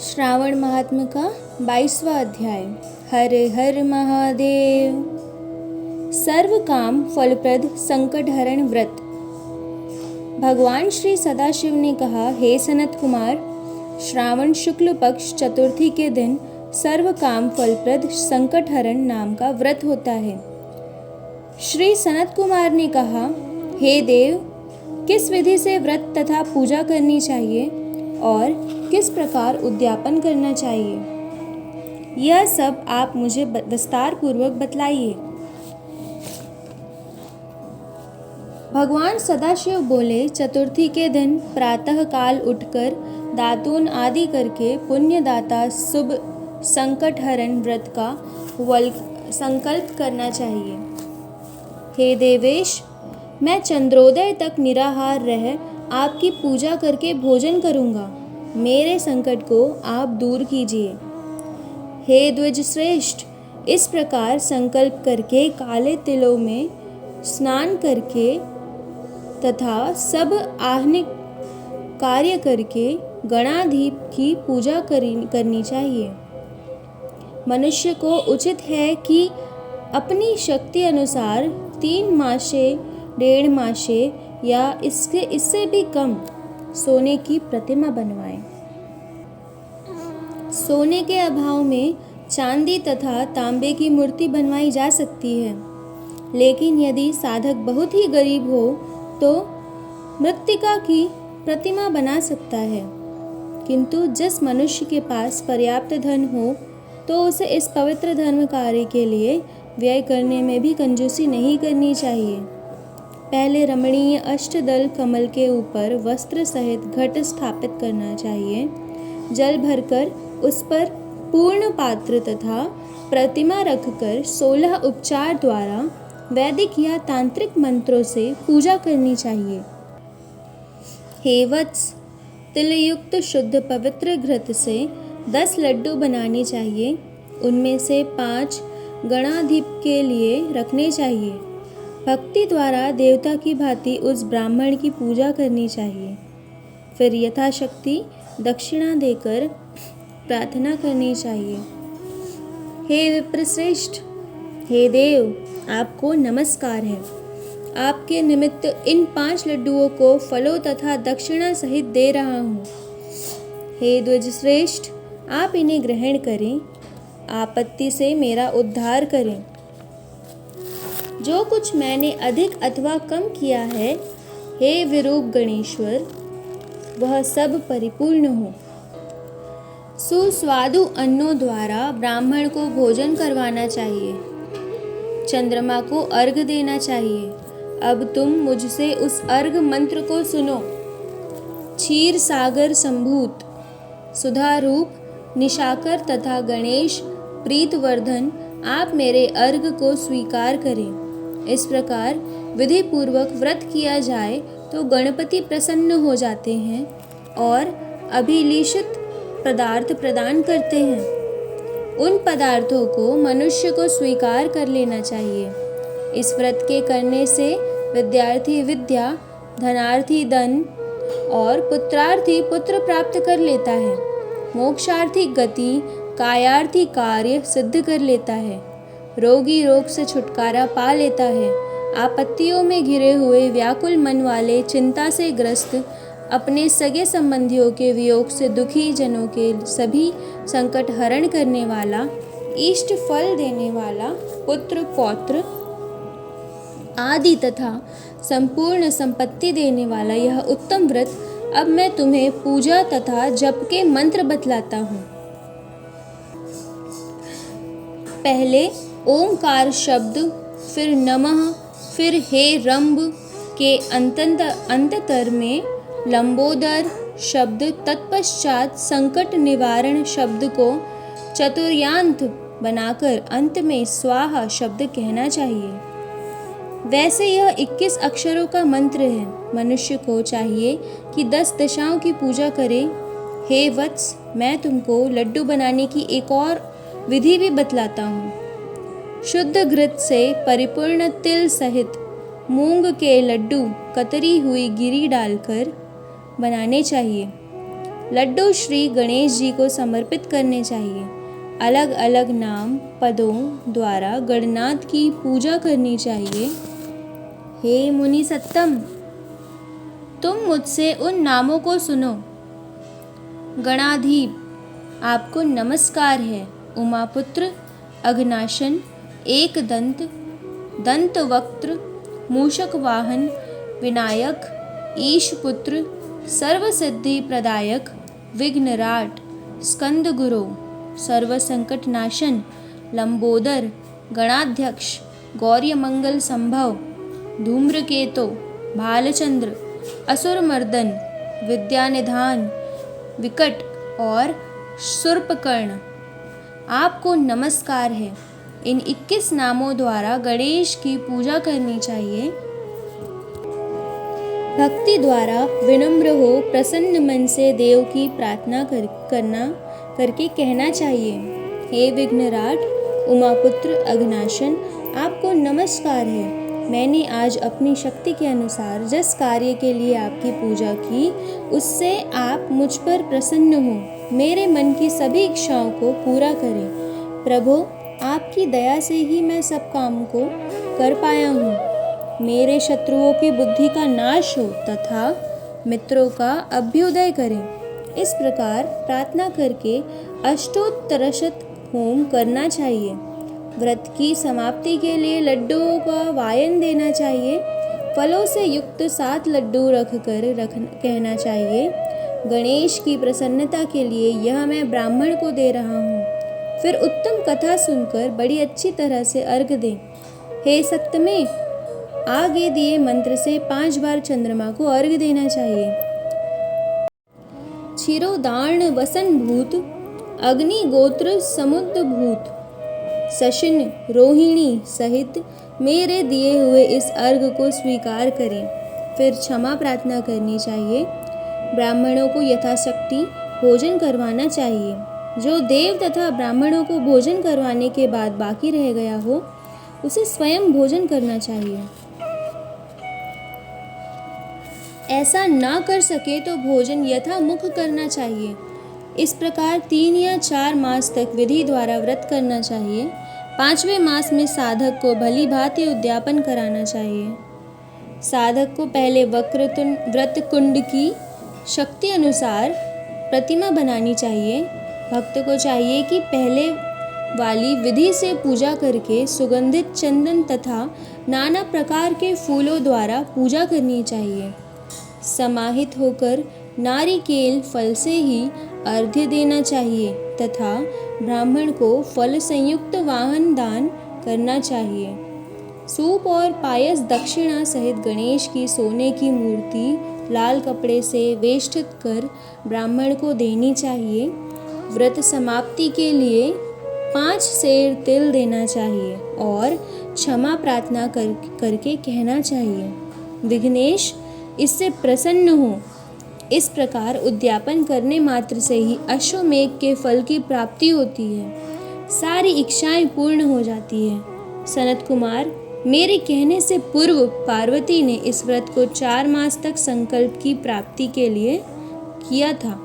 श्रावण महात्म्य का 22वां अध्याय। हर हर महादेव। सर्व काम फलप्रद संकट हरण व्रत। भगवान श्री सदाशिव ने कहा, हे सनत कुमार, श्रावण शुक्ल पक्ष चतुर्थी के दिन सर्व काम फलप्रद संकट हरण नाम का व्रत होता है। श्री सनत कुमार ने कहा, हे देव, किस विधि से व्रत तथा पूजा करनी चाहिए और किस प्रकार उद्यापन करना चाहिए, यह सब आप मुझे विस्तार पूर्वक बतलाइए। भगवान सदाशिव बोले, चतुर्थी के दिन प्रातः काल उठकर दातून आदि करके पुण्यदाता शुभ संकट हरण व्रत का संकल्प करना चाहिए। हे देवेश, मैं चंद्रोदय तक निराहार रह आपकी पूजा करके भोजन करूँगा। मेरे संकट को आप दूर कीजिए। हे द्विज श्रेष्ठ, इस प्रकार संकल्प करके काले तिलों में स्नान करके तथा सब आहनिक कार्य करके गणाधीप की पूजा करनी चाहिए। मनुष्य को उचित है कि अपनी शक्ति अनुसार 3 मासे 1.5 मासे या इससे भी कम सोने की प्रतिमा बनवाएं। सोने के अभाव में चांदी तथा तांबे की मूर्ति बनवाई जा सकती है, लेकिन यदि साधक बहुत ही गरीब हो तो मृत्तिका की प्रतिमा बना सकता है। किंतु जिस मनुष्य के पास पर्याप्त धन हो तो उसे इस पवित्र धर्म कार्य के लिए व्यय करने में भी कंजूसी नहीं करनी चाहिए। पहले रमणीय अष्टदल कमल के ऊपर वस्त्र सहित घट स्थापित करना चाहिए। जल भरकर उस पर पूर्ण पात्र तथा प्रतिमा रखकर 16 उपचार द्वारा वैदिक या तांत्रिक मंत्रों से पूजा करनी चाहिए। हे वत्स, तिलयुक्त शुद्ध पवित्र घृत से 10 लड्डू बनाने चाहिए। उनमें से 5 गणाधीप के लिए रखने चाहिए। भक्ति द्वारा देवता की भांति उस ब्राह्मण की पूजा करनी चाहिए। फिर यथाशक्ति दक्षिणा देकर प्रार्थना करनी चाहिए। हे विप्रश्रेष्ठ, हे देव, आपको नमस्कार है। आपके निमित्त इन 5 लड्डुओं को फलों तथा दक्षिणा सहित दे रहा हूँ। हे द्विजश्रेष्ठ, आप इन्हें ग्रहण करें। आपत्ति से मेरा उद्धार करें। जो कुछ मैंने अधिक अथवा कम किया है, हे विरूप गणेश्वर, वह सब परिपूर्ण हो। सुस्वादु अन्नों द्वारा ब्राह्मण को भोजन करवाना चाहिए। चंद्रमा को अर्घ देना चाहिए। अब तुम मुझसे उस अर्घ मंत्र को सुनो। क्षीर सागर संभूत, सुधा रूप निशाकर तथा गणेश प्रीतवर्धन, आप मेरे अर्घ को स्वीकार करें। इस प्रकार विधि पूर्वक व्रत किया जाए तो गणपति प्रसन्न हो जाते हैं और अभिलिषित पदार्थ प्रदान करते हैं। उन पदार्थों को मनुष्य को स्वीकार कर लेना चाहिए। इस व्रत के करने से विद्यार्थी विद्या, धनार्थी धन और पुत्रार्थी पुत्र प्राप्त कर लेता है। मोक्षार्थी गति, कायार्थी कार्य सिद्ध कर लेता है। रोगी रोग से छुटकारा पा लेता है। आपत्तियों में घिरे हुए व्याकुल मन वाले, चिंता से ग्रस्त, अपने सगे संबंधियों के वियोग से दुखी जनों के सभी संकट हरण करने वाला, इष्ट फल देने वाला, पुत्र पौत्र आदि तथा संपूर्ण संपत्ति देने वाला यह उत्तम व्रत अब मैं तुम्हें पूजा तथा जप के मंत्र बतलाता हूँ। पहले ओंकार शब्द, फिर नमः, फिर हे रंभ के अंततर में लंबोदर शब्द, तत्पश्चात संकट निवारण शब्द को चतुर्यांत बनाकर अंत में स्वाहा शब्द कहना चाहिए। वैसे यह 21 अक्षरों का मंत्र है। मनुष्य को चाहिए कि 10 दिशाओं की पूजा करे। हे वत्स, मैं तुमको लड्डू बनाने की एक और विधि भी बतलाता हूँ। शुद्ध घृत से परिपूर्ण तिल सहित मूंग के लड्डू कतरी हुई गिरी डालकर बनाने चाहिए। लड्डू श्री गणेश जी को समर्पित करने चाहिए। अलग अलग नाम पदों द्वारा गणनाथ की पूजा करनी चाहिए। हे मुनि सत्तम, तुम मुझसे उन नामों को सुनो। गणाधीप, आपको नमस्कार है। उमापुत्र, अघनाशन, एक दंत, दंतवक्त्र, मूषक वाहन, विनायक, ईशपुत्र, सर्वसिद्धि प्रदायक, विघ्नराट, स्कंद गुरु, सर्व संकट नाशन, लंबोदर, गणाध्यक्ष, गौर्य मंगल संभव, धूम्रकेतो, भालचंद्र, असुर मर्दन, विद्यानिधान, विकट और शूर्पकर्ण, आपको नमस्कार है। इन 21 नामों द्वारा गणेश की पूजा करनी चाहिए। भक्ति द्वारा विनम्र हो प्रसन्न मन से देव की प्रार्थना करके कहना चाहिए। हे विघ्नराट, उमापुत्र, अघनाशन, आपको नमस्कार है। मैंने आज अपनी शक्ति के अनुसार जिस कार्य के लिए आपकी पूजा की, उससे आप मुझ पर प्रसन्न हो। मेरे मन की सभी इच्छाओं को पूरा करें। प्रभु, आपकी दया से ही मैं सब काम को कर पाया हूँ। मेरे शत्रुओं की बुद्धि का नाश हो तथा मित्रों का अभ्युदय करें। इस प्रकार प्रार्थना करके अष्टोत्तरशत होम करना चाहिए। व्रत की समाप्ति के लिए लड्डुओं का वायन देना चाहिए। फलों से युक्त 7 लड्डू कहना चाहिए, गणेश की प्रसन्नता के लिए यह मैं ब्राह्मण को दे रहा हूँ। फिर उत्तम कथा सुनकर बड़ी अच्छी तरह से अर्घ दें। हे सप्तमे, आगे दिए मंत्र से 5 बार चंद्रमा को अर्घ देना चाहिए। क्षीरोदार्ण वसन भूत, अग्नि गोत्र समुद्र भूत, शशिन रोहिणी सहित मेरे दिए हुए इस अर्घ को स्वीकार करें। फिर क्षमा प्रार्थना करनी चाहिए। ब्राह्मणों को यथाशक्ति भोजन करवाना चाहिए। जो देव तथा ब्राह्मणों को भोजन करवाने के बाद बाकी रह गया हो, उसे स्वयं भोजन करना चाहिए। ऐसा ना कर सके तो भोजन यथामुख करना चाहिए। इस प्रकार 3 या 4 मास तक विधि द्वारा व्रत करना चाहिए। 5वें मास में साधक को भली भांति उद्यापन कराना चाहिए। साधक को पहले व्रत कुंड की शक्ति अनुसार प्रतिमा बनानी चाहिए। भक्त को चाहिए कि पहले वाली विधि से पूजा करके सुगंधित चंदन तथा नाना प्रकार के फूलों द्वारा पूजा करनी चाहिए। समाहित होकर नारिकेल फल से ही अर्घ्य देना चाहिए तथा ब्राह्मण को फल संयुक्त वाहन दान करना चाहिए। सूप और पायस दक्षिणा सहित गणेश की सोने की मूर्ति लाल कपड़े से वेष्टित कर ब्राह्मण को देनी चाहिए। व्रत समाप्ति के लिए 5 सेर तिल देना चाहिए और क्षमा प्रार्थना करके कहना चाहिए, विघ्नेश इससे प्रसन्न हो। इस प्रकार उद्यापन करने मात्र से ही अश्वमेघ के फल की प्राप्ति होती है। सारी इच्छाएं पूर्ण हो जाती है। सनत कुमार, मेरे कहने से पूर्व पार्वती ने इस व्रत को 4 मास तक संकल्प की प्राप्ति के लिए किया था।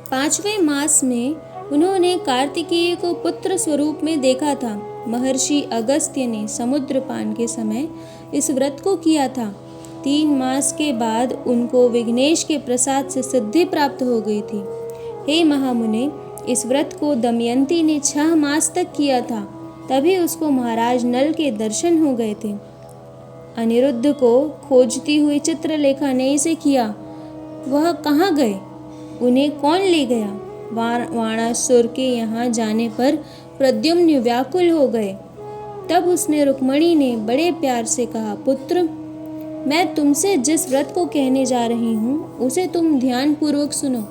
5वें मास में उन्होंने कार्तिकेय को पुत्र स्वरूप में देखा था। महर्षि अगस्त्य ने समुद्रपान के समय इस व्रत को किया था। 3 मास के बाद उनको विघ्नेश के प्रसाद से सिद्धि प्राप्त हो गई थी। हे महामुने, इस व्रत को दमयंती ने 6 मास तक किया था, तभी उसको महाराज नल के दर्शन हो गए थे। अनिरुद्ध को खोजती हुई चित्रलेखा ने इसे किया। वह कहाँ गए? उन्हें कौन ले गया? वाणासुर के यहाँ जाने पर प्रद्युम्न व्याकुल हो गए। तब उसने रुक्मणी ने बड़े प्यार से कहा, पुत्र, मैं तुमसे जिस व्रत को कहने जा रही हूँ उसे तुम ध्यान पूर्वक सुनो।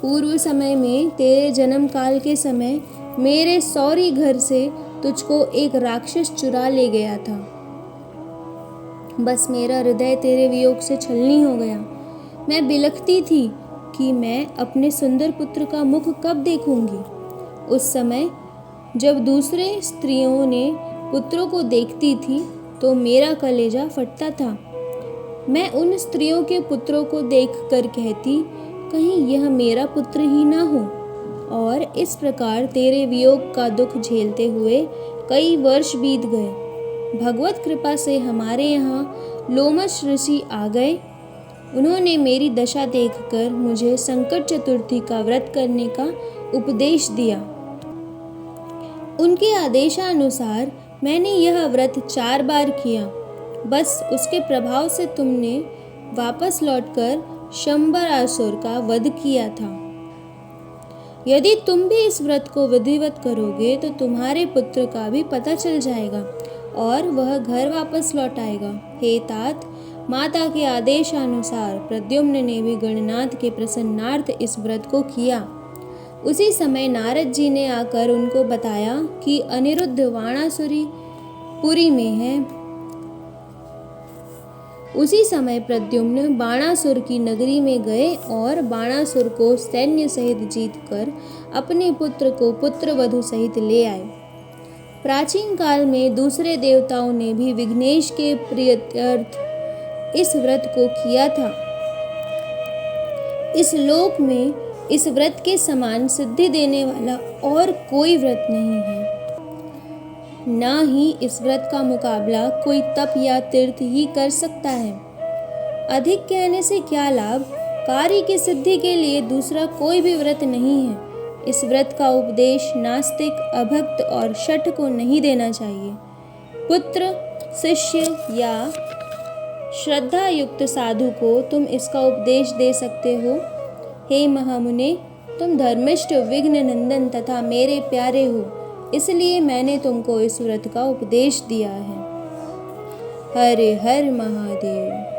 पूर्व समय में तेरे जन्म काल के समय मेरे सौरी घर से तुझको एक राक्षस चुरा ले गया था। बस मेरा हृदय तेरे वियोग से छलनी हो गया। मैं बिलखती थी कि मैं अपने सुंदर पुत्र का मुख कब देखूंगी। उस समय जब दूसरे स्त्रियों ने पुत्रों को देखती थी तो मेरा कलेजा फटता था। मैं उन स्त्रियों के पुत्रों को देखकर कहती, कहीं यह मेरा पुत्र ही ना हो। और इस प्रकार तेरे वियोग का दुख झेलते हुए कई वर्ष बीत गए। भगवत कृपा से हमारे यहाँ लोमश ऋषि आ गए। उन्होंने मेरी दशा देखकर मुझे संकट चतुर्थी का व्रत करने का उपदेश दिया। उनके आदेशानुसार मैंने यह व्रत 4 बार किया। बस उसके प्रभाव से तुमने वापस लौटकर शंबरासुर का वध किया था। यदि तुम भी इस व्रत को विधिवत करोगे तो तुम्हारे पुत्र का भी पता चल जाएगा और वह घर वापस लौट आएगा। हे तात, माता के आदेशानुसार प्रद्युम्न ने भी गणनाथ के प्रसन्नार्थ इस व्रत को किया। उसी समय नारद जी ने आकर उनको बताया कि अनिरुद्ध वाणासुरी पुरी में है। उसी समय प्रद्युम्न बाणासुर की नगरी में गए और बाणासुर को सैन्य सहित जीतकर अपने पुत्र को पुत्रवधु सहित ले आए। प्राचीन काल में दूसरे देवताओं ने भी विघ्नेश के प्रीत्यर्थ इस व्रत को किया था। इस लोक में इस व्रत के समान सिद्धि देने वाला और कोई व्रत नहीं है। ना ही इस व्रत का मुकाबला कोई तप या तीर्थ ही कर सकता है। अधिक कहने से क्या लाभ, कार्य की सिद्धि के लिए दूसरा कोई भी व्रत नहीं है। इस व्रत का उपदेश नास्तिक, अभक्त और शठ को नहीं देना चाहिए। पुत्र, शिष्य या श्रद्धा युक्त साधु को तुम इसका उपदेश दे सकते हो। हे महामुने, तुम धर्मिष्ठ, विघ्न नंदन तथा मेरे प्यारे हो, इसलिए मैंने तुमको इस व्रत का उपदेश दिया है। हरे हर महादेव।